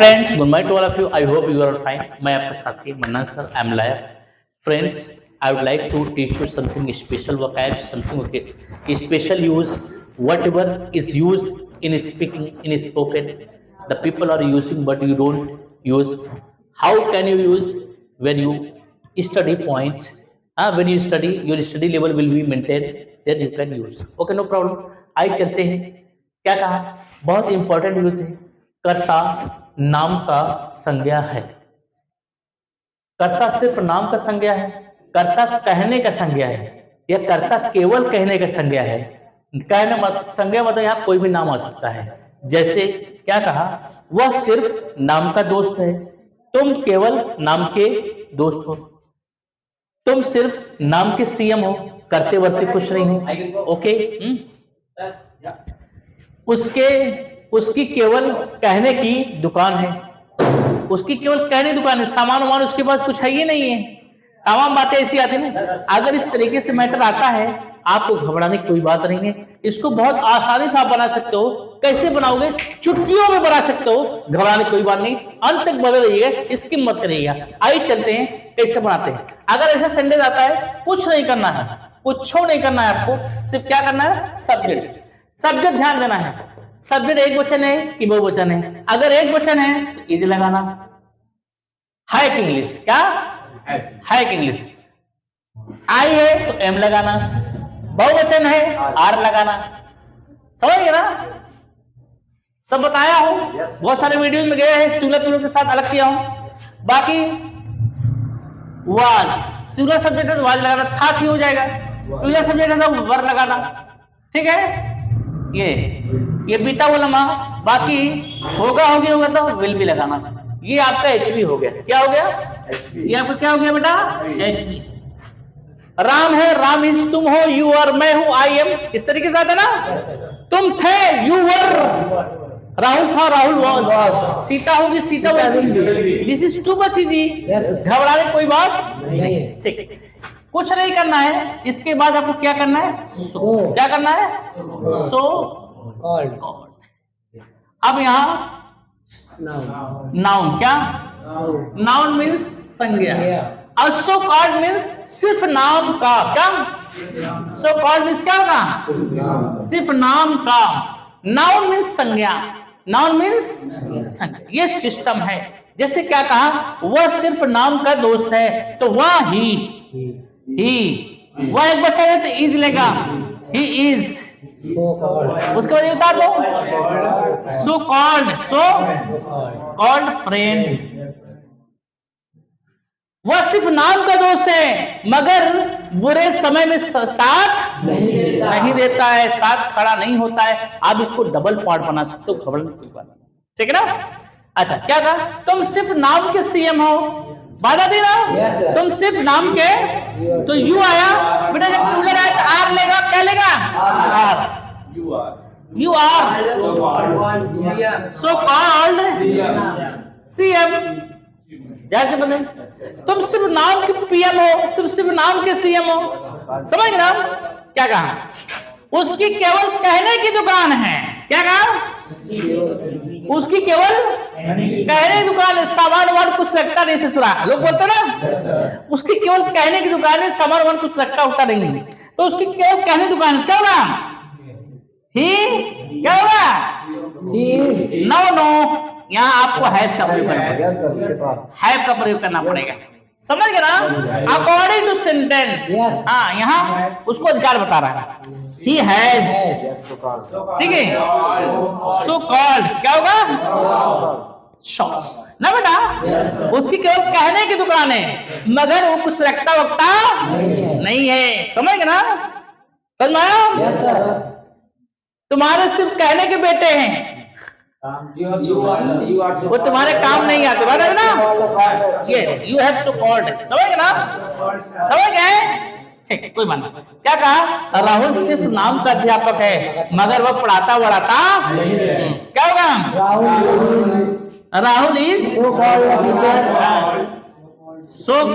friends, good morning to all of you. I hope you are fine. मैं आपका साथी मन्ना sir, I am live. Friends, I would like to teach you something special vocab, something special use. Whatever is used in speaking, in spoken, the people are using, but you don't use. How can you use when you study point? When you study, your study level will be maintained. Then you can use. Okay, no problem. आइए चलते हैं. क्या कहा? बहुत important use है. कर्ता नाम का संज्ञा है. कर्ता सिर्फ नाम का संज्ञा है, कर्ता कहने का संज्ञा है, या कर्ता केवल कहने का संज्ञा है. कहने मत संज्ञा मतलब यहां कोई भी नाम आ सकता है. जैसे क्या कहा? वह सिर्फ नाम का दोस्त है. तुम केवल नाम के दोस्त हो. तुम सिर्फ नाम के सीएम हो, करते वर्ते कुछ नहीं हो. ओके. उसकी केवल कहने की दुकान है. उसकी केवल कहने दुकान है. सामान वामान उसके पास कुछ है ही नहीं है. तमाम बातें ऐसी आती है ना. अगर इस तरीके से मैटर आता है, आपको घबराने की कोई बात नहीं है. इसको बहुत आसानी से आप बना सकते हो. कैसे बनाओगे? चुटकियों में बना सकते हो. घबराने की कोई बात नहीं. अंत तक बने रहिएगा, इसकी मत करिएगा. आइए चलते हैं कैसे बनाते हैं. अगर ऐसा सेंटेंस आता है, कुछ नहीं करना है, कुछ नहीं करना है. आपको सिर्फ क्या करना है? सब्जेक्ट. सब्जेक्ट ध्यान देना है. सब्जेक्ट एक वचन है कि बहुवचन है. अगर एक वचन है तो इज लगाना. है कि इंग्लिश? क्या है कि इंग्लिश? आई है तो एम लगाना. बहुवचन है आर लगाना. समझ गए ना? सब बताया हूं. बहुत सारे वीडियो में गए हैं, सिंगुलर प्लूरल के साथ अलग किया हूं. बाकी वाज सिंगुलर सब्जेक्ट है तो वाज लगाना. था कि हो जाएगा. प्लूरल सब्जेक्ट है तो वर लगाना. ठीक है. ये बीटा वाला माँ. बाकी होगा तो विल भी लगाना. ये आपका एचवी हो गया. क्या हो गया? ये आपका क्या हो गया बेटा? एचवी. राम है, राम इज तुम हो, यू आर मैं हूं, आई एम. इस तरीके से आता है ना. तुम थे, यू वर. राहुल था, राहुल वॉज. सीता होगी, Sita was. This is too much easy. घबराने कोई बात नहीं. ठीक. कुछ नहीं करना है. इसके बाद आपको क्या करना है? क्या करना है? So called. अब यहां नाउन. क्या? नाउन मीन्स संज्ञा. और सो कॉल्ड मीन्स सिर्फ नाम का. क्या? सो कॉल्ड मीन्स क्या होगा? सिर्फ नाम का. नाउन मीन्स संज्ञा. नाउन मीन्स संज्ञा. ये सिस्टम है. जैसे क्या कहा? वह सिर्फ नाम का दोस्त है, तो वह ही. वह एक बच्चा है तो इज लेगा. He is. उसके बाद उतार दो. So called friend. वह सिर्फ नाम का दोस्त है, मगर बुरे समय में साथ नहीं देता है, साथ खड़ा नहीं होता है. आप इसको डबल पार्ट बना सकते हो. खबर नहीं कोई बात. ठीक है ना? अच्छा. क्या कहा? तुम सिर्फ नाम के सीएम हो. बाधा देना. तुम सिर्फ नाम के. तो यू आया बेटा. जब प्लूरल आया तो आर लेगा. क्या लेगा? R. U R. So called CM. जैसे बने. तुम सिर्फ नाम के पीएम हो. तुम सिर्फ नाम के सीएम हो. समझ गए ना? क्या कहा? उसकी केवल कहने की दुकान है. क्या कहा? उसकी केवल कहने की दुकान है. सामान वामान कुछ रखता नहीं. से सुना लोग बोलते ना. उसकी केवल कहने की दुकान है, सामान वामान कुछ रखता उठता नहीं है. तो उसकी केवल कहने की दुकान है. क्या होगा? ही. क्या होगा? नो. यहाँ आपको हैज का प्रयोग करना पड़ेगा. हैव का प्रयोग करना पड़ेगा. समझ गए ना? According to sentence. हाँ, यहाँ उसको अधिकार बता रहा है. He has. ठीक है. So called. क्या होगा? शॉप ना बेटा. उसकी केवल कहने की दुकान है, मगर वो कुछ रखता वक्ता नहीं है. समझ गए ना? समझ में आया? तुम्हारे सिर्फ कहने के बेटे हैं, वो तुम्हारे काम नहीं आते. बात है ना? ये यू हैव सो कॉल्ड. समझ गए ना? समझ गए? ठीक. कोई बात नहीं. क्या कहा? राहुल सिर्फ नाम का अध्यापक है, मगर वह पढ़ाता वढ़ाता. क्या होगा? Rahul is so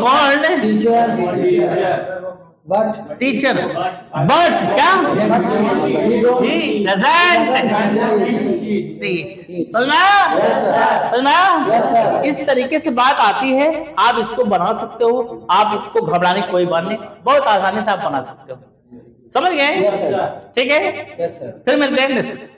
called teacher. But क्या? He doesn't teach. समझ में? इस तरीके से बात आती है, आप इसको बना सकते हो, आप इसको घबराने की कोई बात नहीं, बहुत आसानी से आप बना सकते हो। समझ गए? ठीक है, फिर मिलते हैं नेक्स्ट।